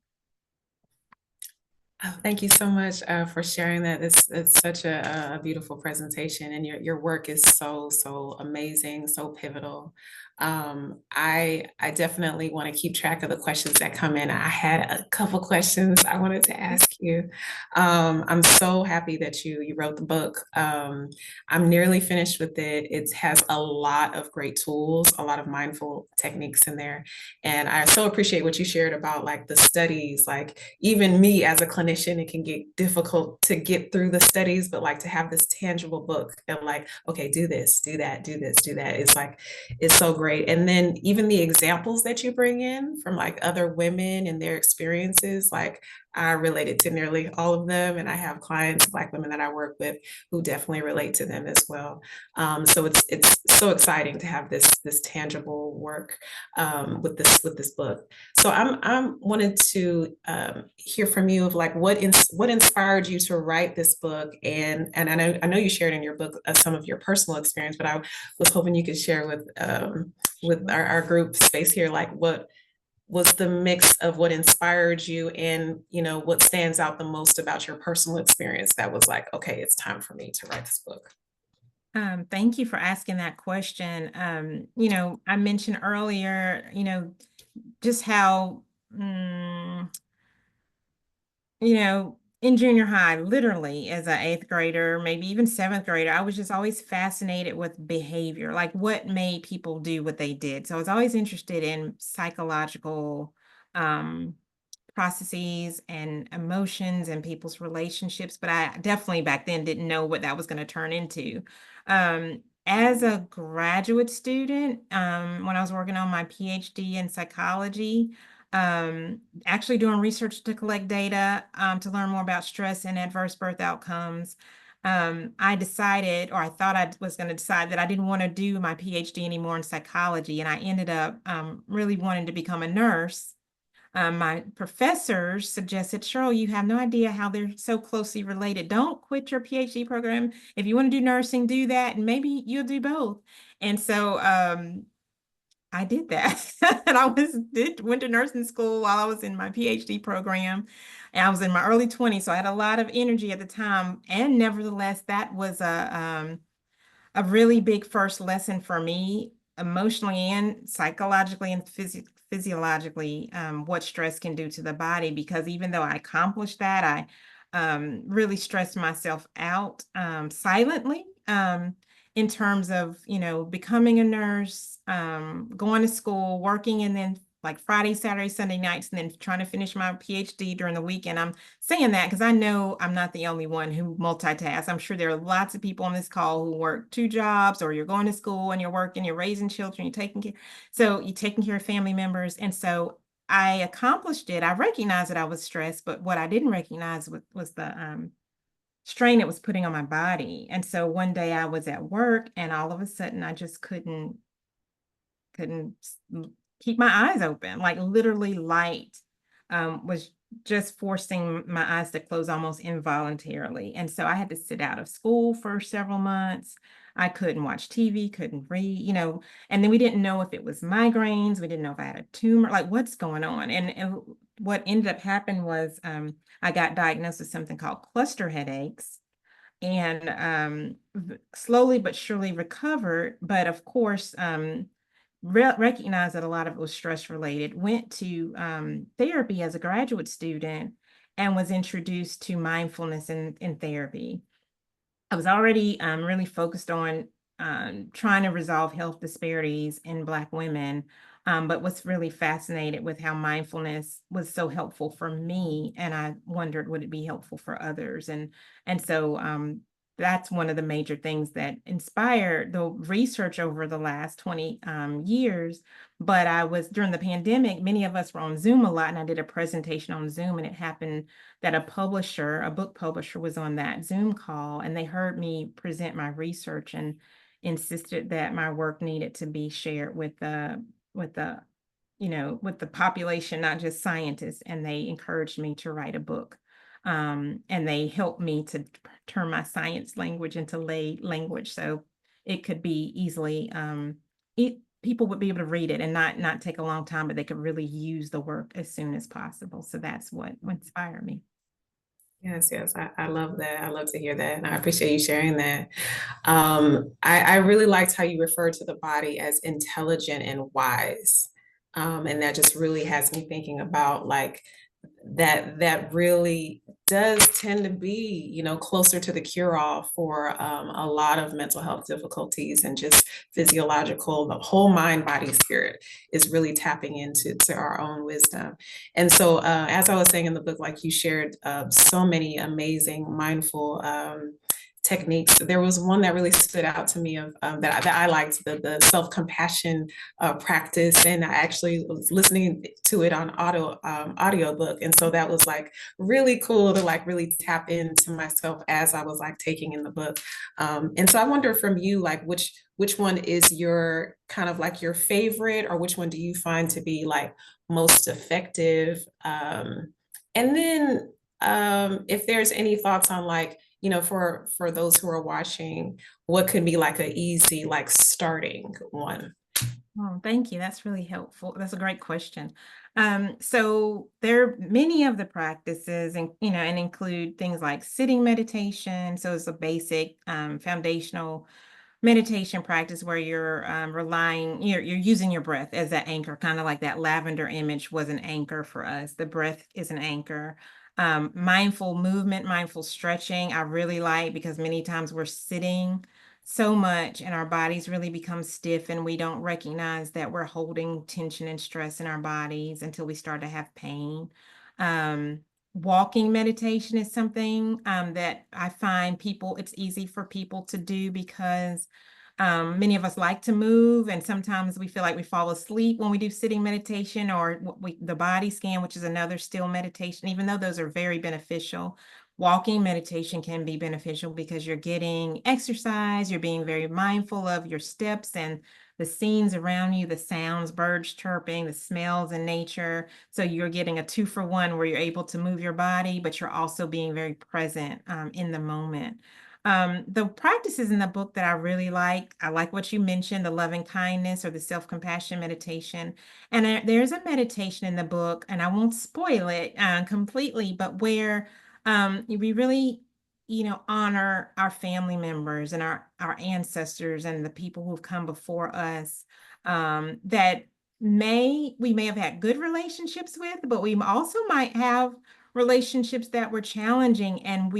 Oh, thank you so much for sharing that. It's such a beautiful presentation, and your work is so amazing, so pivotal. I definitely want to keep track of the questions that come in. I had a couple questions I wanted to ask you. I'm so happy that you wrote the book. I'm nearly finished with it. It has a lot of great tools, a lot of mindful techniques in there. And I so appreciate what you shared about like the studies, like even me as a clinician, it can get difficult to get through the studies, but like to have this tangible book and like, okay, do this, do that, do this, do that. It's like, it's so great. And then even the examples that you bring in from like other women and their experiences, like I related to nearly all of them. And I have clients, Black women that I work with who definitely relate to them as well. So it's so exciting to have this tangible work with this book. So I'm wanted to hear from you of like what inspired you to write this book, and I know you shared in your book some of your personal experience, but I was hoping you could share with our group space here, like what was the mix of what inspired you and you know what stands out the most about your personal experience that was like, okay, it's time for me to write this book. Thank you for asking that question. I mentioned earlier, just how in junior high, literally as an eighth grader, maybe even seventh grader, I was just always fascinated with behavior, like what made people do what they did. So I was always interested in psychological um, processes and emotions and people's relationships, but I definitely back then didn't know what that was going to turn into. As a graduate student, when I was working on my PhD in psychology, actually doing research to collect data to learn more about stress and adverse birth outcomes. I decided, or I thought I was going to decide that I didn't want to do my PhD anymore in psychology, and I ended up really wanting to become a nurse. My professors suggested, Cheryl, you have no idea how they're so closely related. Don't quit your PhD program. If you want to do nursing, do that, and maybe you'll do both. And so I did that. And went to nursing school while I was in my PhD program. And I was in my early 20s, so I had a lot of energy at the time. And nevertheless, that was a really big first lesson for me, emotionally and psychologically and physiologically, what stress can do to the body. Because even though I accomplished that, I really stressed myself out silently in terms of, becoming a nurse, going to school, working, and then like Friday, Saturday, Sunday nights, and then trying to finish my PhD during the weekend. I'm saying that because I know I'm not the only one who multitasks. I'm sure there are lots of people on this call who work two jobs, or you're going to school and you're working, you're raising children, you're taking care of family members. And so I accomplished it. I recognized that I was stressed, but what I didn't recognize was the strain it was putting on my body. And so one day I was at work and all of a sudden I just couldn't keep my eyes open. Like literally light was just forcing my eyes to close almost involuntarily. And so I had to sit out of school for several months. I couldn't watch TV, couldn't read, and then we didn't know if it was migraines. We didn't know if I had a tumor, like what's going on. And what ended up happening was I got diagnosed with something called cluster headaches and slowly but surely recovered. But of course, recognized that a lot of it was stress related, went to therapy as a graduate student and was introduced to mindfulness in therapy. I was already really focused on trying to resolve health disparities in Black women, but was really fascinated with how mindfulness was so helpful for me, and I wondered would it be helpful for others, and so that's one of the major things that inspired the research over the last 20 years. But I was during the pandemic, many of us were on Zoom a lot, and I did a presentation on Zoom, and it happened that a book publisher was on that Zoom call, and they heard me present my research and insisted that my work needed to be shared with the with the population, not just scientists, and they encouraged me to write a book. And they helped me to turn my science language into lay language so it could be easily people would be able to read it and not take a long time, but they could really use the work as soon as possible. So that's what inspired me. Yes, yes, I love that. I love to hear that. And I appreciate you sharing that. I really liked how you referred to the body as intelligent and wise. And that just really has me thinking about like that really does tend to be, closer to the cure-all for a lot of mental health difficulties and just physiological, the whole mind, body, spirit is really tapping into our own wisdom. And so, as I was saying in the book, like you shared so many amazing mindful techniques. There was one that really stood out to me of that I liked, the self-compassion practice, and I actually was listening to it on audiobook, and so that was like really cool to like really tap into myself as I was like taking in the book. And so I wonder from you, like which one is your kind of like your favorite, or which one do you find to be like most effective? And then if there's any thoughts on like, for those who are watching, what could be like a easy like starting one? Oh, thank you. That's really helpful. That's a great question. So there are many of the practices and and include things like sitting meditation. So it's a basic foundational meditation practice where you're you're using your breath as that anchor, kind of like that lavender image was an anchor for us. The breath is an anchor. Mindful movement, mindful stretching, I really like because many times we're sitting so much and our bodies really become stiff and we don't recognize that we're holding tension and stress in our bodies until we start to have pain. Um, Walking meditation is something that I find it's easy for people to do because many of us like to move, and sometimes we feel like we fall asleep when we do sitting meditation or the body scan, which is another still meditation, even though those are very beneficial. Walking meditation can be beneficial because you're getting exercise, you're being very mindful of your steps and the scenes around you, the sounds, birds chirping, the smells in nature. So you're getting a 2-for-1 where you're able to move your body, but you're also being very present in the moment. The practices in the book that I like what you mentioned, the loving kindness or the self-compassion meditation. And there's a meditation in the book, and I won't spoil it completely, but where we really, honor our family members and our ancestors and the people who've come before us that we may have had good relationships with, but we also might have relationships that were challenging, and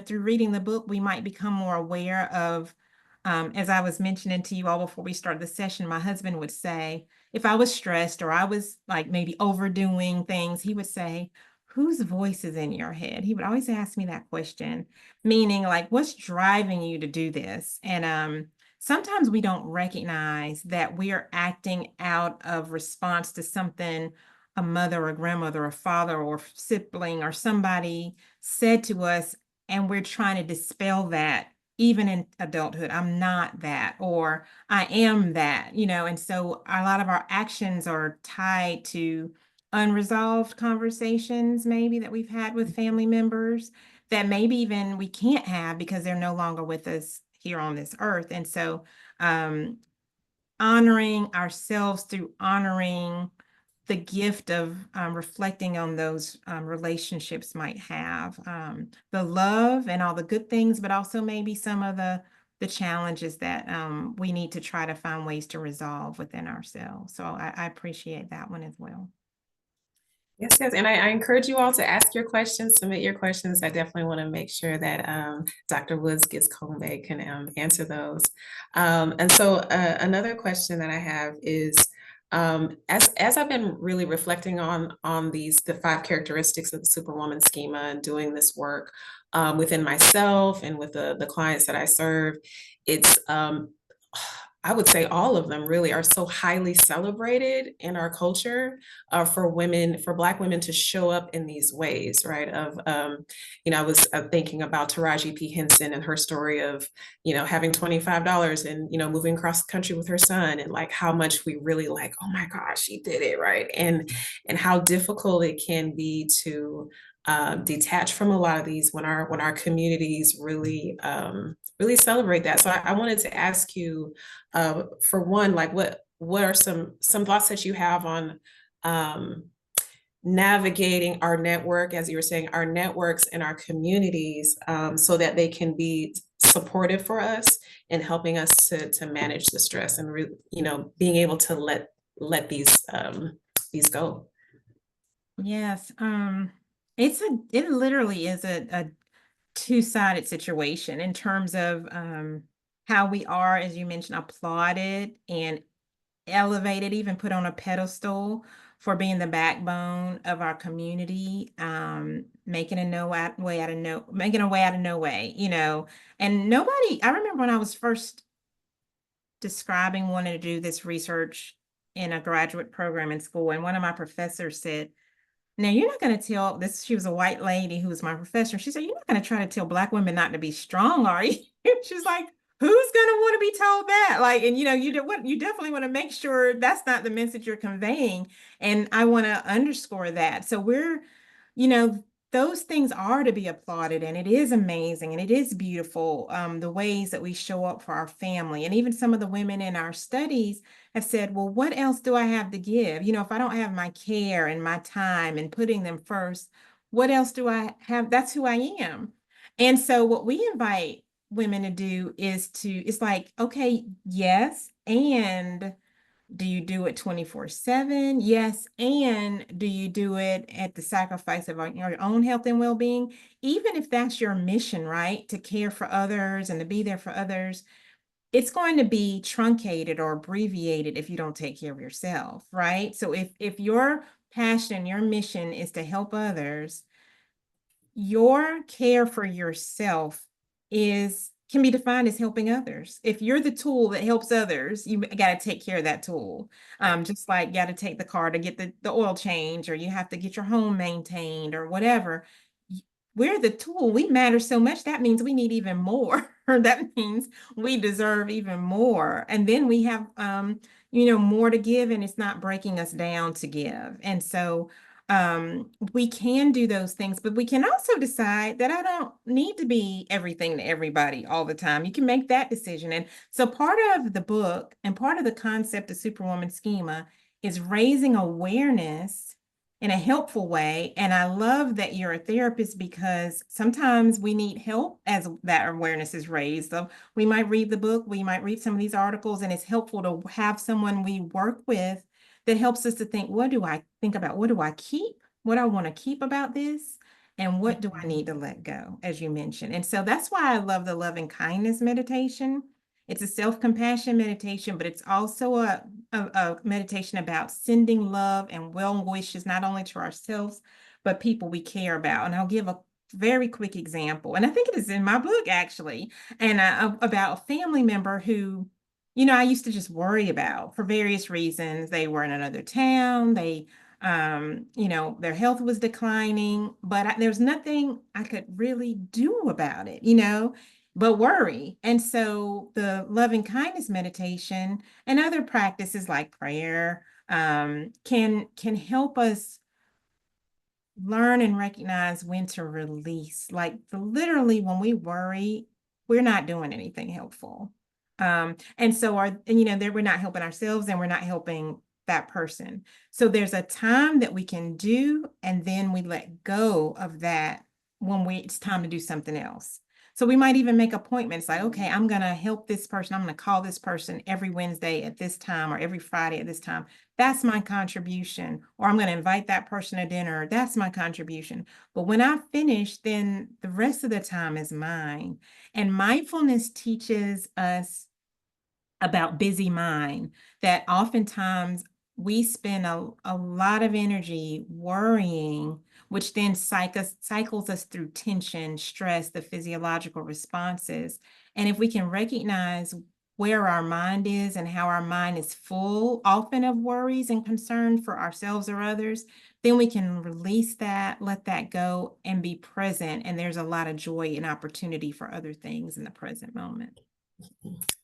through reading the book we might become more aware of as I was mentioning to you all before we started the session, my husband would say if I was stressed or I was like maybe overdoing things, he would say, whose voice is in your head? He would always ask me that question, meaning like what's driving you to do this? And sometimes we don't recognize that we are acting out of response to something a mother or grandmother or father or sibling or somebody said to us, and we're trying to dispel that even in adulthood. I'm not that, or I am that, and so a lot of our actions are tied to unresolved conversations maybe that we've had with family members that maybe even we can't have because they're no longer with us here on this earth. And so um, honoring ourselves through honoring the gift of reflecting on those relationships might have the love and all the good things, but also maybe some of the challenges that we need to try to find ways to resolve within ourselves. So I appreciate that one as well. Yes, yes. And I encourage you all to ask your questions, submit your questions. I definitely want to make sure that Dr. Woods Giscombé can answer those. And so another question that I have is, as I've been really reflecting on the 5 characteristics of the Superwoman schema and doing this work within myself and with the clients that I serve, it's I would say all of them really are so highly celebrated in our culture for women, for Black women to show up in these ways, right? I was thinking about Taraji P. Henson and her story of, having $25 and, moving across the country with her son, and like how much we really like, oh my gosh, she did it, right? And how difficult it can be to detach from a lot of these when our communities really celebrate that. So I wanted to ask you, for one, like what are some thoughts that you have on navigating our network, as you were saying, our networks and our communities, so that they can be supportive for us and helping us to manage the stress and being able to let these go. Yes, it literally is a two-sided situation in terms of how we are, as you mentioned, applauded and elevated, even put on a pedestal for being the backbone of our community, making making a way out of no way, And nobody, I remember when I was first describing wanting to do this research in a graduate program in school, and one of my professors said, now, you're not going to tell this. She was a white lady who was my professor. She said, you're not going to try to tell Black women not to be strong, are you? She's like, who's going to want to be told that? Like, and you definitely want to make sure that's not the message you're conveying. And I want to underscore that. So you know, those things are to be applauded, and it is amazing and it is beautiful, the ways that we show up for our family. And even some of the women in our studies have said, well, what else do I have to give? If I don't have my care and my time and putting them first, what else do I have? That's who I am. And so what we invite women to do it's like, okay, yes, and do you do it 24/7? Yes. And do you do it at the sacrifice of your own health and well-being? Even if that's your mission, right? To care for others and to be there for others, it's going to be truncated or abbreviated if you don't take care of yourself, right? So if your passion, your mission is to help others, your care for yourself can be defined as helping others. If you're the tool that helps others, you got to take care of that tool. Just like you got to take the car to get the oil change, or you have to get your home maintained or whatever. We're the tool. We matter so much. That means we need even more. That means we deserve even more. And then we have, more to give, and it's not breaking us down to give. And so we can do those things, but we can also decide that I don't need to be everything to everybody all the time. You can make that decision. And so part of the book and part of the concept of Superwoman schema is raising awareness in a helpful way. And I love that you're a therapist, because sometimes we need help as that awareness is raised. So we might read the book, we might read some of these articles, and it's helpful to have someone we work with that helps us to think, what do I think about? What do I keep? What I want to keep about this? And what do I need to let go, as you mentioned? And so that's why I love the loving kindness meditation. It's a self-compassion meditation, but it's also a meditation about sending love and well wishes, not only to ourselves, but people we care about. And I'll give a very quick example. And I think it is in my book, actually, and about a family member who I used to just worry about for various reasons. They were in another town. Their health was declining, but there's nothing I could really do about it, but worry. And so the loving kindness meditation and other practices like prayer can help us learn and recognize when to release. Like literally when we worry, we're not doing anything helpful. And so we're not helping ourselves and we're not helping that person. So there's a time that we can do, and then we let go of that when it's time to do something else. So we might even make appointments like, okay, I'm going to help this person. I'm going to call this person every Wednesday at this time or every Friday at this time. That's my contribution. Or I'm going to invite that person to dinner. That's my contribution. But when I finish, then the rest of the time is mine. And mindfulness teaches us about busy mind, that oftentimes we spend a lot of energy worrying, which then cycles us through tension, stress, the physiological responses. And if we can recognize where our mind is and how our mind is full often of worries and concern for ourselves or others, then we can release that, let that go, and be present. And there's a lot of joy and opportunity for other things in the present moment.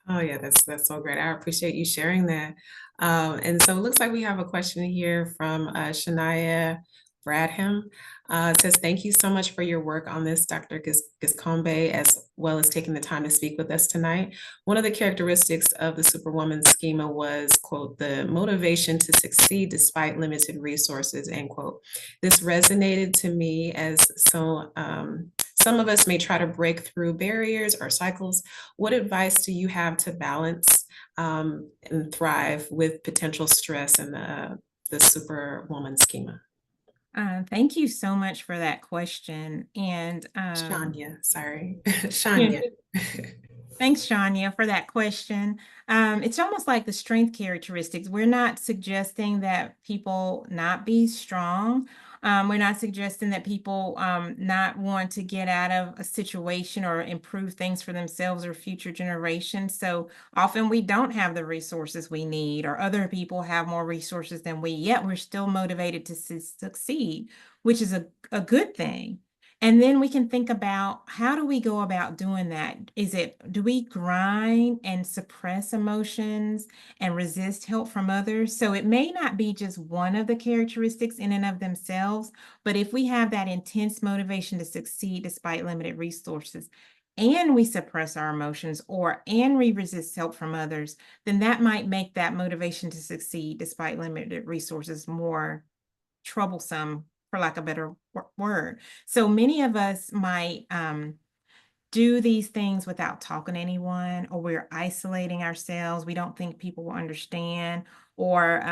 Oh yeah, that's so great. I appreciate you sharing that. And so it looks like we have a question here from Shania Bradham. It says, thank you so much for your work on this, Dr. Giscombé, as well as taking the time to speak with us tonight. One of the characteristics of the Superwoman schema was, quote, the motivation to succeed despite limited resources, end quote. This resonated to me as some of us may try to break through barriers or cycles. What advice do you have to balance and thrive with potential stress in the Superwoman schema? Thank you so much for that question. And Shanya, sorry. yeah, Shanya. thanks, Shania, for that question. It's almost like the strength characteristics. We're not suggesting that people not be strong. We're not suggesting that people not want to get out of a situation or improve things for themselves or future generations. So often we don't have the resources we need, or other people have more resources than we, yet we're still motivated to succeed, which is a good thing. And then we can think about, how do we go about doing that? Do we grind and suppress emotions and resist help from others? So it may not be just one of the characteristics in and of themselves, but if we have that intense motivation to succeed despite limited resources, and we suppress our emotions and we resist help from others, then that might make that motivation to succeed despite limited resources more troublesome, for lack of a better word. So many of us might do these things without talking to anyone, or we're isolating ourselves. We don't think people will understand, or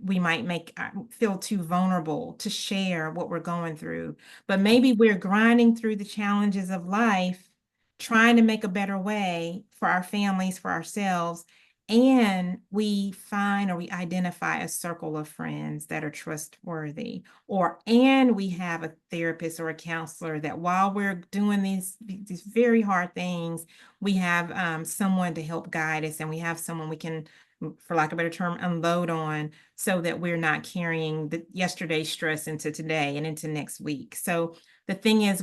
we might feel too vulnerable to share what we're going through. But maybe we're grinding through the challenges of life, trying to make a better way for our families, for ourselves, and we find or we identify a circle of friends that are trustworthy, and we have a therapist or a counselor that while we're doing these very hard things, we have someone to help guide us, and we have someone we can, for lack of a better term, unload on, so that we're not carrying the yesterday's stress into today and into next week. So the thing is,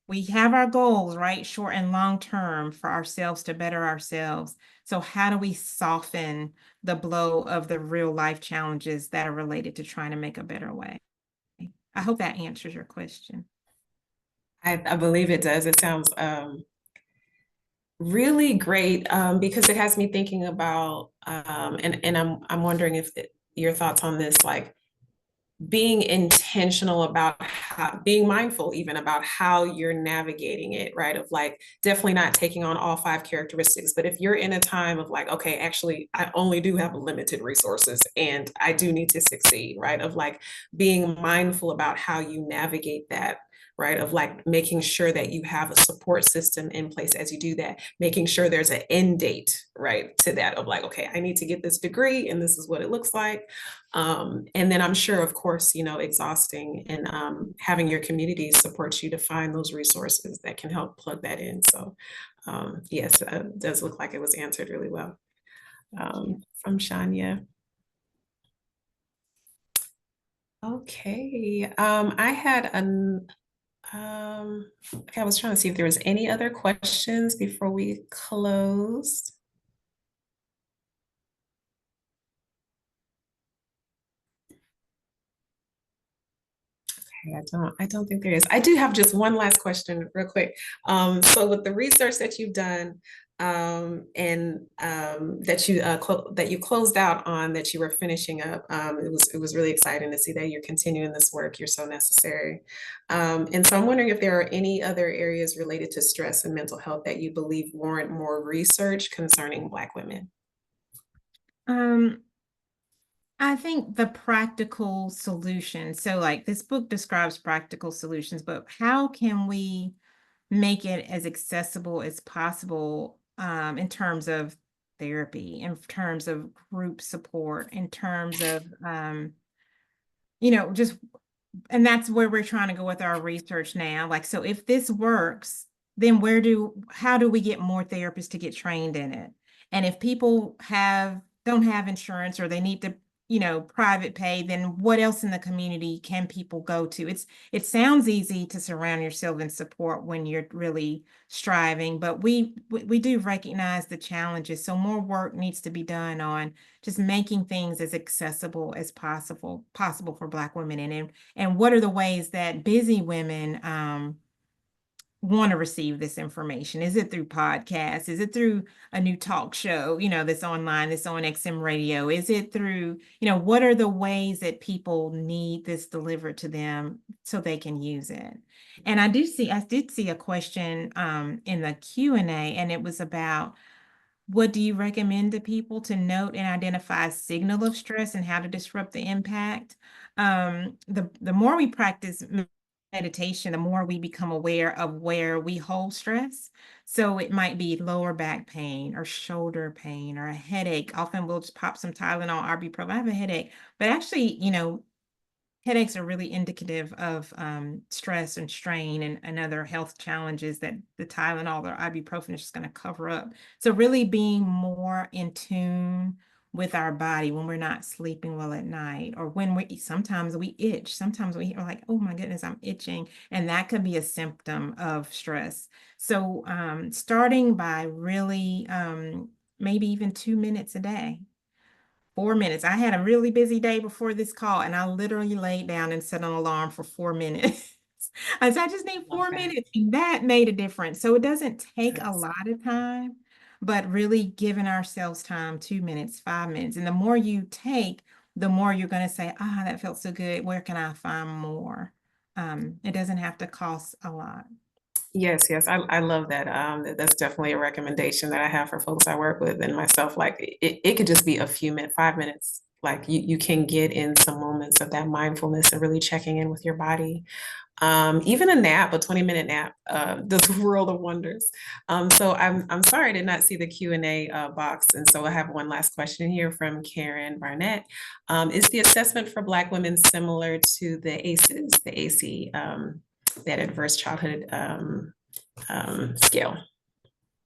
we have our goals, right? Short and long term, for ourselves, to better ourselves. So how do we soften the blow of the real life challenges that are related to trying to make a better way? I hope that answers your question. I believe it does. It sounds really great because it has me thinking about, and I'm wondering if your thoughts on this, like being intentional about being mindful even about how you're navigating it, right? Of like definitely not taking on all five characteristics, but if you're in a time of like, okay, actually I only do have limited resources and I do need to succeed, right? Of like being mindful about how you navigate that, right? Of like making sure that you have a support system in place as you do that, making sure there's an end date, right, to that, of like, okay, I need to get this degree and this is what it looks like. And then I'm sure, of course, exhausting and having your community support you to find those resources that can help plug that in. So yes, it does look like it was answered really well Thank you. from Shania. Okay, I had an okay, I was trying to see if there was any other questions before we close. Okay, I don't think there is. I do have just one last question real quick. So with the research that you've done, and that you closed out on, that you were finishing up, it was really exciting to see that you're continuing this work. You're so necessary. And so I'm wondering if there are any other areas related to stress and mental health that you believe warrant more research concerning Black women. Um, I think the practical solution. So, like this book describes practical solutions, but how can we make it as accessible as possible in terms of therapy, in terms of group support, in terms of just and that's where we're trying to go with our research now. Like, so if this works, then how do we get more therapists to get trained in it? And if people don't have insurance or they need to, private pay, then what else in the community can people go to? It sounds easy to surround yourself in support when you're really striving, but we do recognize the challenges. So more work needs to be done on just making things as accessible as possible for Black women. And what are the ways that busy women want to receive this information? Is it through podcasts? Is it through a new talk show, that's online, that's on XM radio? Is it through, what are the ways that people need this delivered to them so they can use it? And I did see a question in the Q&A, and it was about, what do you recommend to people to note and identify a signal of stress and how to disrupt the impact? The more we practice meditation, the more we become aware of where we hold stress. So it might be lower back pain or shoulder pain or a headache. Often we'll just pop some Tylenol, ibuprofen. I have a headache, but actually, headaches are really indicative of stress and strain and other health challenges that the Tylenol or ibuprofen is just going to cover up. So really being more in tune with our body when we're not sleeping well at night, or when sometimes we itch, sometimes we are like, oh my goodness, I'm itching. And that could be a symptom of stress. So starting by really maybe even 2 minutes a day. 4 minutes. I had a really busy day before this call, and I literally laid down and set an alarm for 4 minutes. I said, I just need Love four that. minutes. And that made a difference. So it doesn't take a Yes. lot of time, but really giving ourselves time, 2 minutes, 5 minutes. And the more you take, the more you're going to say, that felt so good. Where can I find more? It doesn't have to cost a lot. Yes, yes, I love that. That's definitely a recommendation that I have for folks I work with and myself. Like it could just be a few minutes, 5 minutes. Like you can get in some moments of that mindfulness and really checking in with your body. Even a nap, a 20-minute nap, does a world of wonders. So I'm sorry I did not see the Q&A box. And so I have one last question here from Karen Barnett. Is the assessment for Black women similar to the ACEs, the AC, that adverse childhood scale?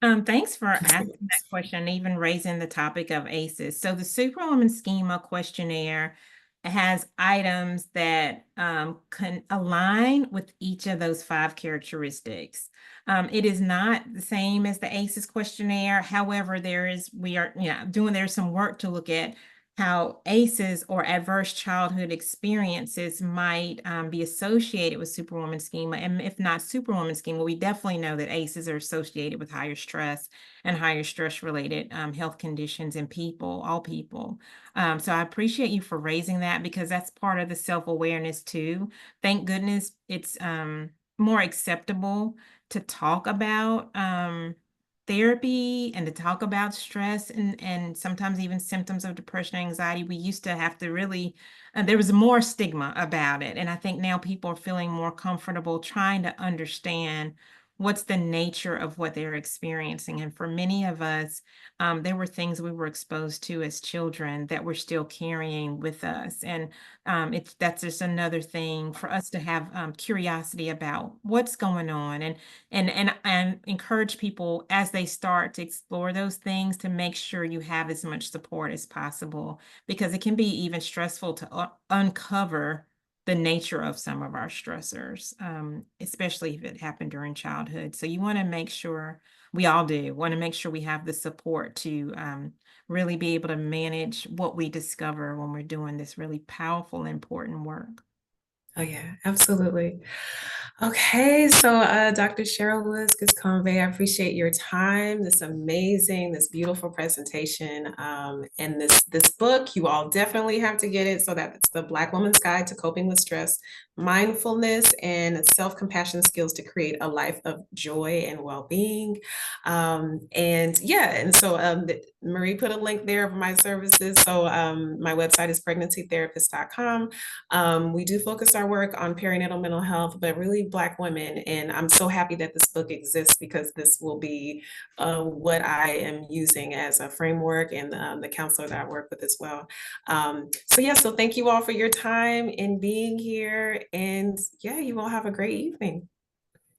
Thanks for asking that question, even raising the topic of ACEs. So the Superwoman Schema questionnaire has items that can align with each of those 5 characteristics. It is not the same as the ACEs questionnaire. However, there's some work to look at how ACEs or adverse childhood experiences might be associated with Superwoman Schema. And if not Superwoman Schema, we definitely know that ACEs are associated with higher stress and higher stress-related health conditions in people, all people. So I appreciate you for raising that, because that's part of the self-awareness too. Thank goodness it's more acceptable to talk about therapy and to talk about stress and sometimes even symptoms of depression and anxiety. We used to have to really, there was more stigma about it. And I think now people are feeling more comfortable trying to understand what's the nature of what they're experiencing. And for many of us, there were things we were exposed to as children that we're still carrying with us. And that's just another thing for us to have curiosity about what's going on, and encourage people as they start to explore those things to make sure you have as much support as possible, because it can be even stressful to uncover the nature of some of our stressors, especially if it happened during childhood. So you want to make sure, we all do want to make sure we have the support to really be able to manage what we discover when we're doing this really powerful, important work. Oh yeah, absolutely. Okay, so Dr. Cheryl Woods Giscombé, I appreciate your time. This amazing, this beautiful presentation, and this book. You all definitely have to get it. So that it's the Black Woman's Guide to Coping with Stress, Mindfulness, and Self-Compassion Skills to Create a Life of Joy and Well-being. And yeah, and so Marie put a link there of my services. So my website is pregnancytherapist.com. We do focus our work on perinatal mental health, but really Black women. And I'm so happy that this book exists because this will be what I am using as a framework and the counselor that I work with as well. So yeah, so thank you all for your time in being here. And yeah, you all have a great evening.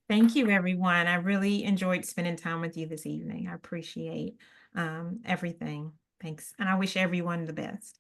Thank you, everyone. I really enjoyed spending time with you this evening. I appreciate everything. Thanks. And I wish everyone the best.